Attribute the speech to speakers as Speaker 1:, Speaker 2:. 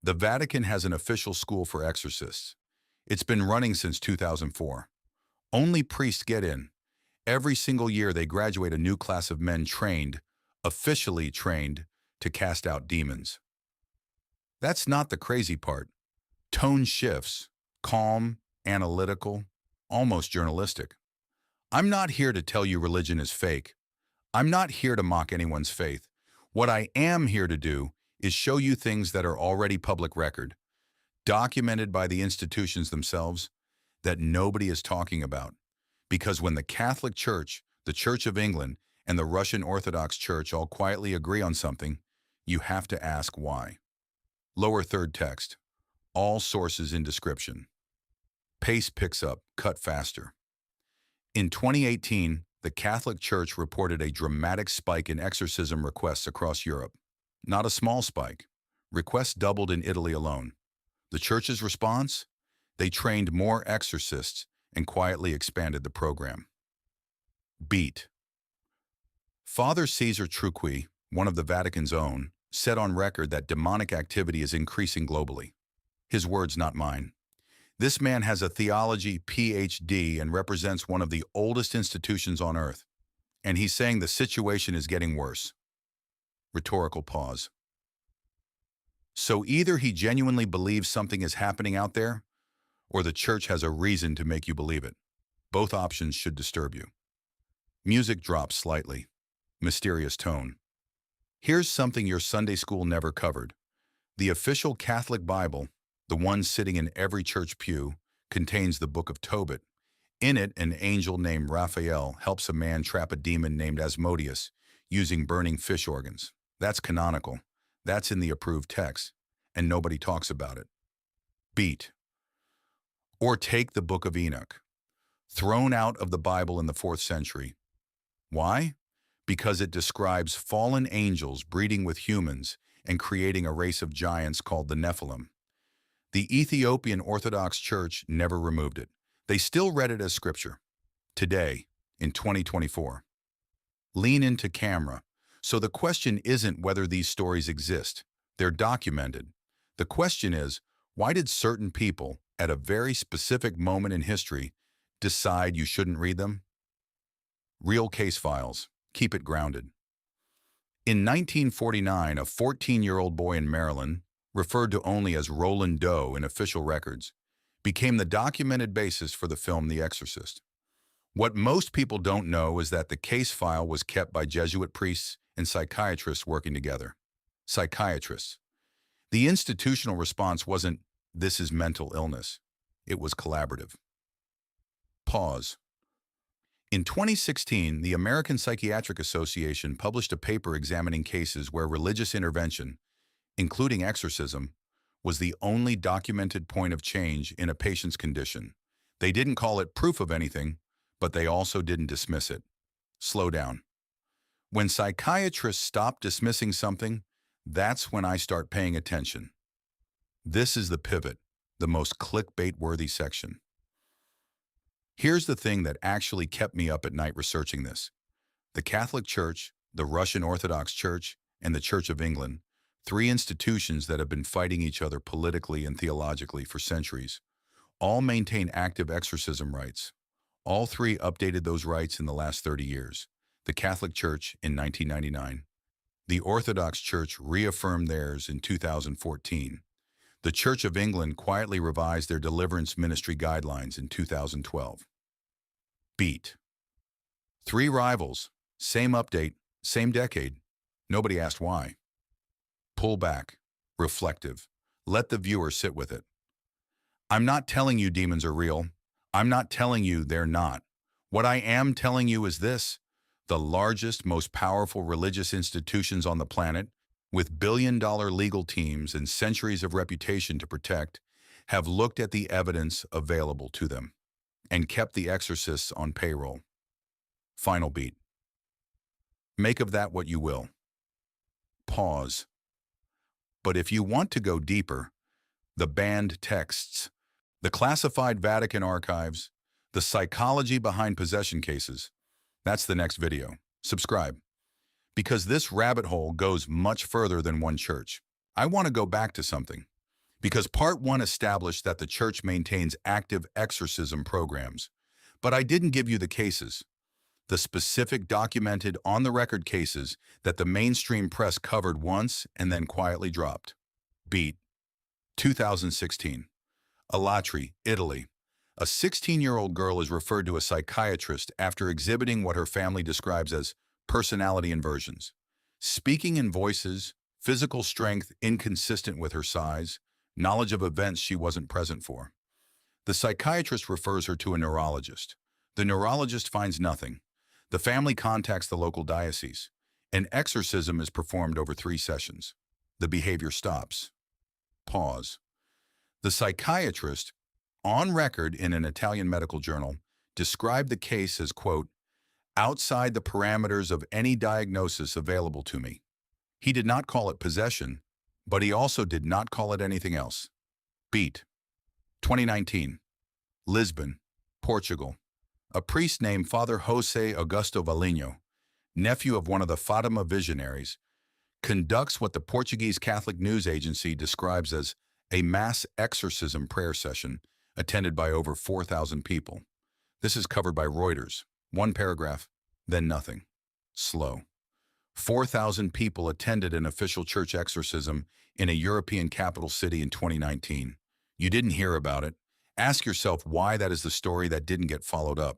Speaker 1: The Vatican has an official school for exorcists. It's been running since 2004. Only priests get in. Every single year they graduate a new class of men trained, officially trained, to cast out demons. That's not the crazy part. Tone shifts, calm, analytical, almost journalistic. I'm not here to tell you religion is fake. I'm not here to mock anyone's faith. What I am here to do is show you things that are already public record, documented by the institutions themselves, that nobody is talking about. Because when the Catholic Church, the Church of England, and the Russian Orthodox Church all quietly agree on something, you have to ask why. Lower third text. All sources in description. Pace picks up, cut faster. In 2018, the Catholic Church reported a dramatic spike in exorcism requests across Europe. Not a small spike. Requests doubled in Italy alone. The Church's response? They trained more exorcists and quietly expanded the program. Beat. Father Caesar Truqui, one of the Vatican's own, said on record that demonic activity is increasing globally. His words, not mine. This man has a theology PhD and represents one of the oldest institutions on earth. And he's saying the situation is getting worse. Rhetorical pause. So either he genuinely believes something is happening out there, or the church has a reason to make you believe it. Both options should disturb you. Music drops slightly. Mysterious tone. Here's something your Sunday school never covered. The official Catholic Bible, the one sitting in every church pew, contains the Book of Tobit. In it, an angel named Raphael helps a man trap a demon named Asmodeus using burning fish organs. That's canonical. That's in the approved text, and nobody talks about it. Beat. Or take the Book of Enoch, thrown out of the Bible in the 4th century. Why? Because it describes fallen angels breeding with humans and creating a race of giants called the Nephilim. The Ethiopian Orthodox Church never removed it. They still read it as scripture. Today, in 2024. Lean into camera. So the question isn't whether these stories exist. They're documented. The question is, why did certain people, at a very specific moment in history, decide you shouldn't read them? Real case files. Keep it grounded. In 1949, a 14-year-old boy in Maryland, referred to only as Roland Doe in official records, became the documented basis for the film The Exorcist. What most people don't know is that the case file was kept by Jesuit priests and psychiatrists working together. Psychiatrists. The institutional response wasn't, "This is mental illness." It was collaborative. Pause. In 2016, the American Psychiatric Association published a paper examining cases where religious intervention, including exorcism, was the only documented point of change in a patient's condition. They didn't call it proof of anything, but they also didn't dismiss it. Slow down. When psychiatrists stop dismissing something, that's when I start paying attention. This is the pivot, the most clickbait-worthy section. Here's the thing that actually kept me up at night researching this. The Catholic Church, the Russian Orthodox Church, and the Church of England, 3 institutions that have been fighting each other politically and theologically for centuries, all maintain active exorcism rites. All 3 updated those rites in the last 30 years. The Catholic Church in 1999. The Orthodox Church reaffirmed theirs in 2014. The Church of England quietly revised their deliverance ministry guidelines in 2012. Beat. 3 rivals, same update, same decade. Nobody asked why. Pull back, reflective. Let the viewer sit with it. I'm not telling you demons are real. I'm not telling you they're not. What I am telling you is this: the largest, most powerful religious institutions on the planet, with billion-dollar legal teams and centuries of reputation to protect, have looked at the evidence available to them and kept the exorcists on payroll. Final beat. Make of that what you will. Pause. But if you want to go deeper, the banned texts, the classified Vatican archives, the psychology behind possession cases, that's the next video. Subscribe. Because this rabbit hole goes much further than one church. I want to go back to something. Because Part 1 established that the church maintains active exorcism programs. But I didn't give you the cases, the specific documented on-the-record cases that the mainstream press covered once and then quietly dropped. Beat. 2016. Alatri, Italy. A 16-year-old girl is referred to a psychiatrist after exhibiting what her family describes as personality inversions. Speaking in voices, physical strength inconsistent with her size, knowledge of events she wasn't present for. The psychiatrist refers her to a neurologist. The neurologist finds nothing. The family contacts the local diocese. An exorcism is performed over 3 sessions. The behavior stops. Pause. The psychiatrist, on record in an Italian medical journal, described the case as, quote, outside the parameters of any diagnosis available to me. He did not call it possession, but he also did not call it anything else. Beat. 2019. Lisbon, Portugal. A priest named Father José Augusto Valinho, nephew of one of the Fatima visionaries, conducts what the Portuguese Catholic news agency describes as a mass exorcism prayer session attended by over 4,000 people. This is covered by Reuters. One paragraph, then nothing. Slow. 4,000 people attended an official church exorcism in a European capital city in 2019. You didn't hear about it. Ask yourself why that is the story that didn't get followed up.